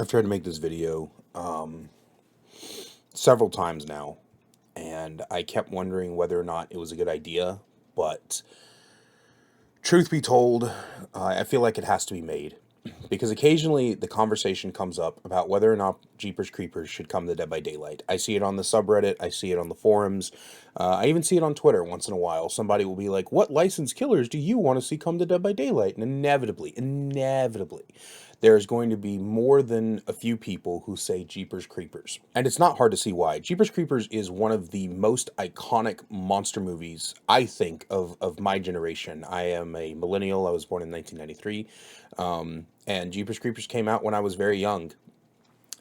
I've tried to make this video several times now, and I kept wondering whether or not it was a good idea. But truth be told, I feel like it has to be made because occasionally the conversation comes up about whether or not Jeepers Creepers should come to Dead by Daylight. I see it on the subreddit, I see it on the forums, I even see it on Twitter once in a while. Somebody will be like, "What licensed killers do you want to see come to Dead by Daylight?" And inevitably, there's going to be more than a few people who say Jeepers Creepers. And it's not hard to see why. Jeepers Creepers is one of the most iconic monster movies, I think, of my generation. I am a millennial. I was born in 1993. And Jeepers Creepers came out when I was very young.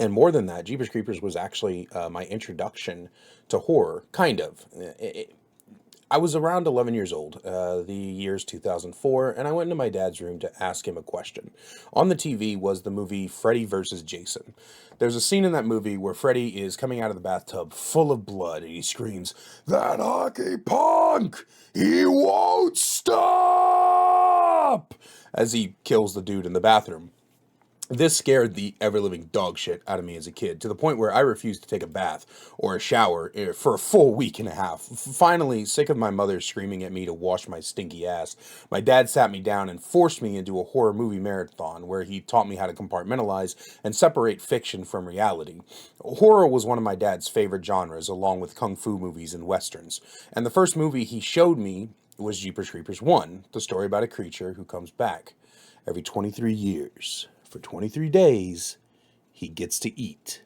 And more than that, Jeepers Creepers was actually my introduction to horror, kind of. I was around 11 years old, the year's 2004, and I went into my dad's room to ask him a question. On the TV was the movie Freddy vs. Jason. There's a scene in that movie where Freddy is coming out of the bathtub full of blood, and he screams, "That hockey punk! He won't stop!" as he kills the dude in the bathroom. This scared the ever-living dog shit out of me as a kid, to the point where I refused to take a bath or a shower for a full week and a half. Finally, sick of my mother screaming at me to wash my stinky ass, my dad sat me down and forced me into a horror movie marathon where he taught me how to compartmentalize and separate fiction from reality. Horror was one of my dad's favorite genres, along with kung fu movies and westerns. And the first movie he showed me was Jeepers Creepers 1, the story about a creature who comes back every 23 years. For 23 days, he gets to eat.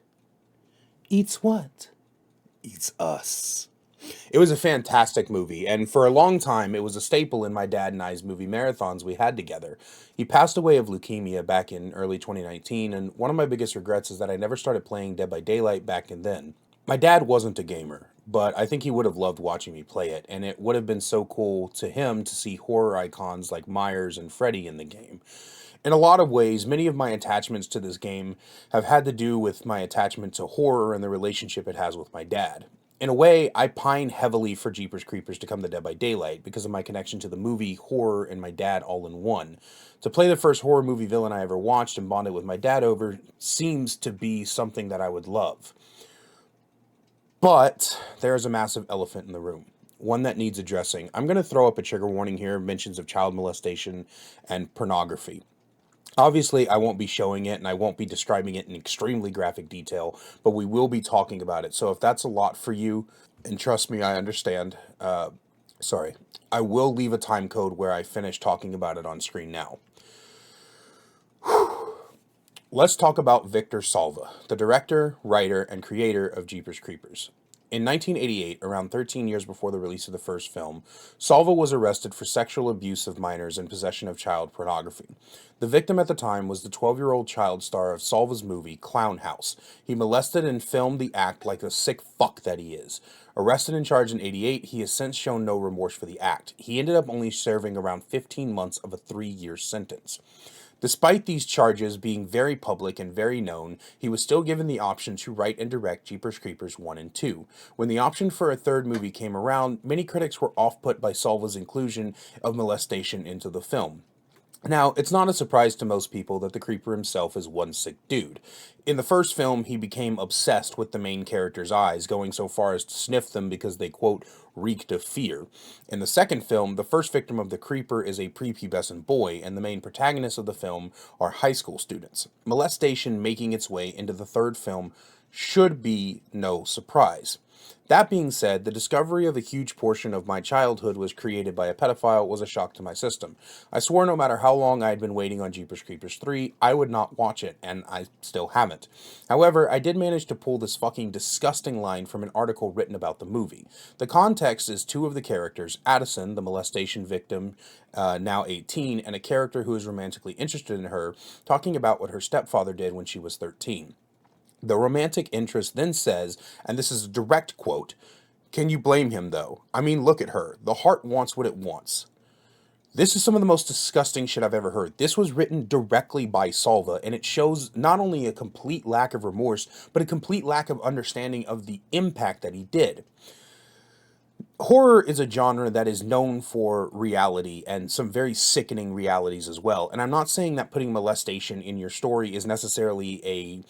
Eats what? Eats us. It was a fantastic movie, and for a long time, it was a staple in my dad and I's movie marathons we had together. He passed away of leukemia back in early 2019, and one of my biggest regrets is that I never started playing Dead by Daylight back in then. My dad wasn't a gamer, but I think he would have loved watching me play it, and it would have been so cool to him to see horror icons like Myers and Freddy in the game. In a lot of ways, many of my attachments to this game have had to do with my attachment to horror and the relationship it has with my dad. In a way, I pine heavily for Jeepers Creepers to come to Dead by Daylight because of my connection to the movie, horror, and my dad all in one. To play the first horror movie villain I ever watched and bonded with my dad over seems to be something that I would love. But there is a massive elephant in the room, one that needs addressing. I'm going to throw up a trigger warning here, mentions of child molestation and pornography. Obviously, I won't be showing it and I won't be describing it in extremely graphic detail, but we will be talking about it. So if that's a lot for you, and trust me, I understand, sorry, I will leave a time code where I finish talking about it on screen now. Let's talk about Victor Salva, the director, writer, and creator of Jeepers Creepers. In 1988, around 13 years before the release of the first film, Salva was arrested for sexual abuse of minors and possession of child pornography. The victim at the time was the 12-year-old child star of Salva's movie, Clown House. He molested and filmed the act like the sick fuck that he is. Arrested and charged in 88, he has since shown no remorse for the act. He ended up only serving around 15 months of a 3-year sentence. Despite these charges being very public and very known, he was still given the option to write and direct Jeepers Creepers 1 and 2. When the option for a third movie came around, many critics were off-put by Salva's inclusion of molestation into the film. Now, it's not a surprise to most people that the Creeper himself is one sick dude. In the first film, he became obsessed with the main character's eyes, going so far as to sniff them because they, quote, reeked of fear. In the second film, the first victim of the Creeper is a prepubescent boy, and the main protagonists of the film are high school students. Molestation making its way into the third film should be no surprise. That being said, the discovery of a huge portion of my childhood was created by a pedophile was a shock to my system. I swore no matter how long I had been waiting on Jeepers Creepers 3, I would not watch it, and I still haven't. However, I did manage to pull this fucking disgusting line from an article written about the movie. The context is two of the characters, Addison, the molestation victim, now 18, and a character who is romantically interested in her, talking about what her stepfather did when she was 13. The romantic interest then says, and this is a direct quote, "Can you blame him though? I mean, look at her. The heart wants what it wants." This is some of the most disgusting shit I've ever heard. This was written directly by Salva, and it shows not only a complete lack of remorse, but a complete lack of understanding of the impact that he did. horror is a genre that is known for reality and some very sickening realities as well. And I'm not saying that putting molestation in your story is necessarily a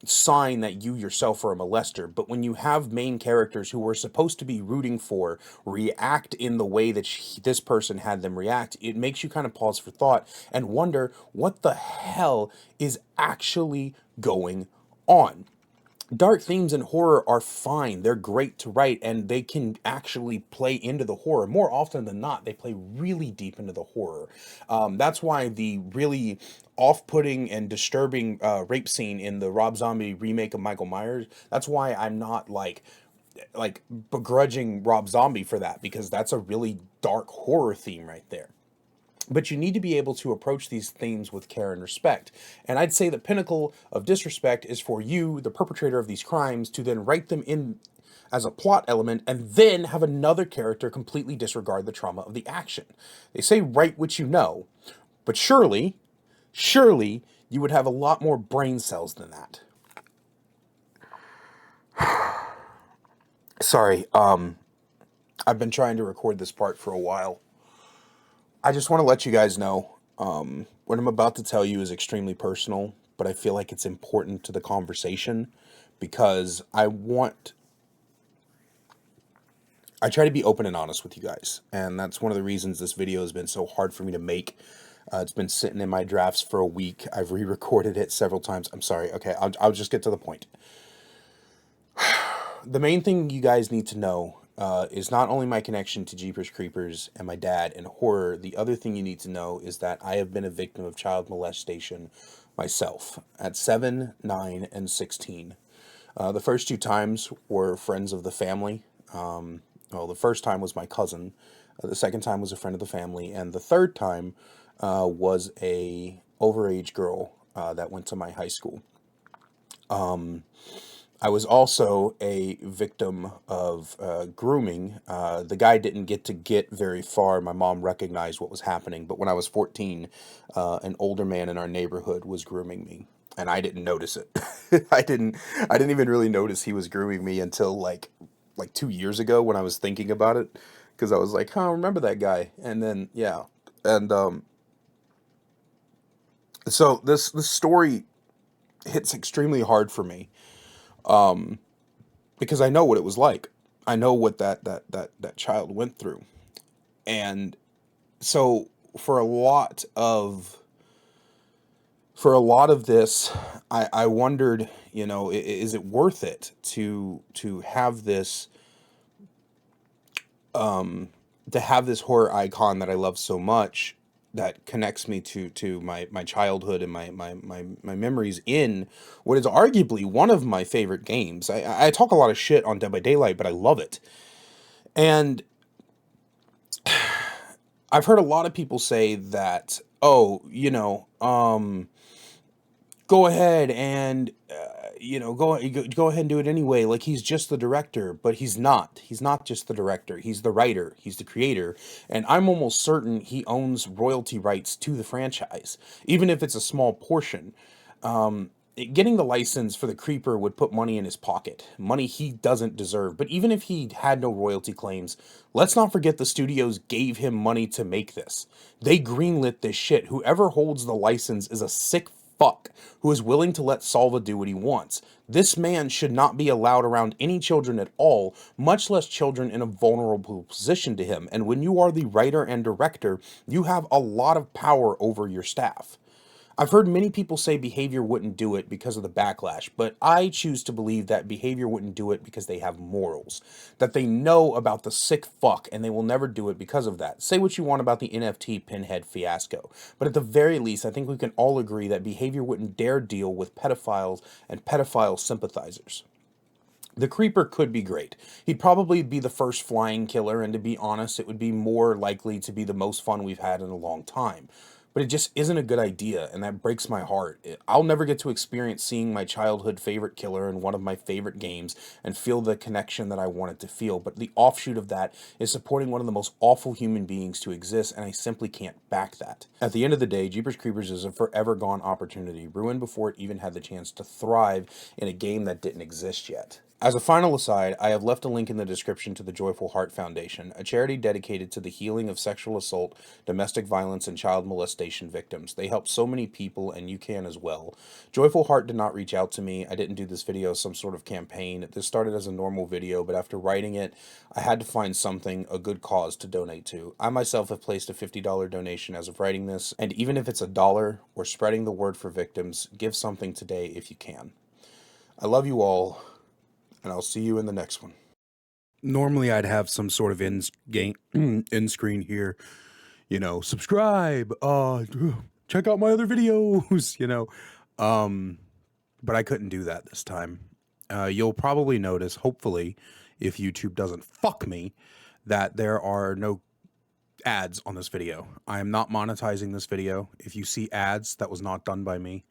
sign that you yourself are a molester, but when you have main characters who we're supposed to be rooting for react in the way that this person had them react, it makes you kind of pause for thought and wonder what the hell is actually going on. Dark themes in horror are fine. They're great to write and they can actually play into the horror. More often than not, they play really deep into the horror. That's why the really off-putting and disturbing rape scene in the Rob Zombie remake of Michael Myers, that's why I'm not like begrudging Rob Zombie for that, because that's a really dark horror theme right there. But you need to be able to approach these themes with care and respect. And I'd say the pinnacle of disrespect is for you, the perpetrator of these crimes, to then write them in as a plot element and then have another character completely disregard the trauma of the action. They say write what you know, but surely you would have a lot more brain cells than that. Sorry, I've been trying to record this part for a while. I just want to let you guys know, what I'm about to tell you is extremely personal, but I feel like it's important to the conversation because I try to be open and honest with you guys, and that's one of the reasons this video has been so hard for me to make. It's been sitting in my drafts for a week. I've re-recorded it several times. I'm sorry. Okay, I'll just get to the point. The main thing you guys need to know is not only my connection to Jeepers Creepers and my dad and horror. The other thing you need to know is that I have been a victim of child molestation myself at 7, 9, and 16. The first two times were friends of the family. Well, the first time was my cousin. The second time was a friend of the family, and the third time was a overage girl that went to my high school. I was also a victim of grooming. The guy didn't get very far. My mom recognized what was happening, but when I was 14, an older man in our neighborhood was grooming me, and I didn't notice it. I didn't even really notice he was grooming me until like 2 years ago when I was thinking about it, because I was like, huh, I remember that guy. And then yeah, and so this story hits extremely hard for me because I know what it was like. I know what that child went through. And so for a lot of this, I wondered, is it worth it to have this horror icon that I love so much, that connects me to my childhood and my memories in what is arguably one of my favorite games. I talk a lot of shit on Dead by Daylight, but I love it. And I've heard a lot of people say that, oh, go ahead and go ahead and do it anyway, like he's just the director. But he's not just the director, he's the writer, he's the creator, and I'm almost certain he owns royalty rights to the franchise, even if it's a small portion. Getting the license for the creeper would put money in his pocket, money he doesn't deserve. But even if he had no royalty claims, let's not forget the studios gave him money to make this. They greenlit this shit. Whoever holds the license is a sick fuck who is willing to let Salva do what he wants. This man should not be allowed around any children at all, much less children in a vulnerable position to him. And when you are the writer and director, you have a lot of power over your staff. I've heard many people say behavior wouldn't do it because of the backlash, but I choose to believe that behavior wouldn't do it because they have morals, that they know about the sick fuck and they will never do it because of that. Say what you want about the NFT pinhead fiasco, but at the very least, I think we can all agree that behavior wouldn't dare deal with pedophiles and pedophile sympathizers. The Creeper could be great. He'd probably be the first flying killer, and to be honest, it would be more likely to be the most fun we've had in a long time. But it just isn't a good idea, and that breaks my heart. I'll never get to experience seeing my childhood favorite killer in one of my favorite games and feel the connection that I wanted to feel. But the offshoot of that is supporting one of the most awful human beings to exist, and I simply can't back that. At the end of the day, Jeepers Creepers is a forever gone opportunity, ruined before it even had the chance to thrive in a game that didn't exist yet. As a final aside, I have left a link in the description to the Joyful Heart Foundation, a charity dedicated to the healing of sexual assault, domestic violence, and child molestation victims. They help so many people, and you can as well. Joyful Heart did not reach out to me. I didn't do this video as some sort of campaign. This started as a normal video, but after writing it, I had to find something, a good cause to donate to. I myself have placed a $50 donation as of writing this, and even if it's $1 or spreading the word for victims, give something today if you can. I love you all, and I'll see you in the next one. Normally, I'd have some sort of end screen here, subscribe, check out my other videos, but I couldn't do that this time. You'll probably notice, hopefully, if YouTube doesn't fuck me, that there are no ads on this video. I am not monetizing this video. If you see ads, that was not done by me.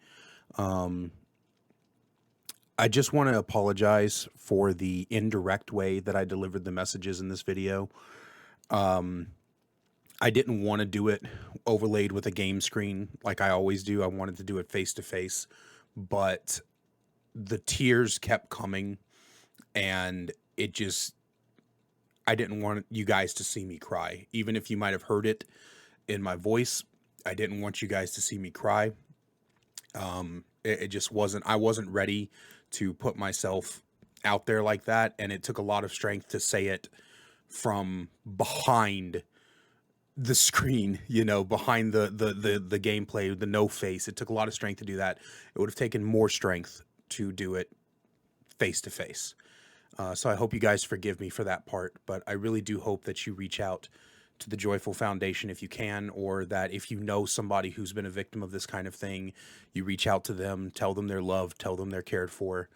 I just want to apologize for the indirect way that I delivered the messages in this video. I didn't want to do it overlaid with a game screen like I always do. I wanted to do it face to face, but the tears kept coming, and I didn't want you guys to see me cry. Even if you might have heard it in my voice, I didn't want you guys to see me cry. It just wasn't, I wasn't ready to put myself out there like that. And it took a lot of strength to say it from behind the screen, behind the gameplay, the no face. It took a lot of strength to do that. It would have taken more strength to do it face to face. So I hope you guys forgive me for that part, but I really do hope that you reach out to the Joyful Foundation if you can, or that if you know somebody who's been a victim of this kind of thing, you reach out to them, tell them they're loved, tell them they're cared for.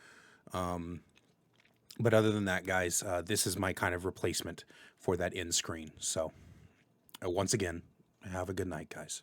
But other than that, guys, this is my kind of replacement for that end screen. So once again, have a good night, guys.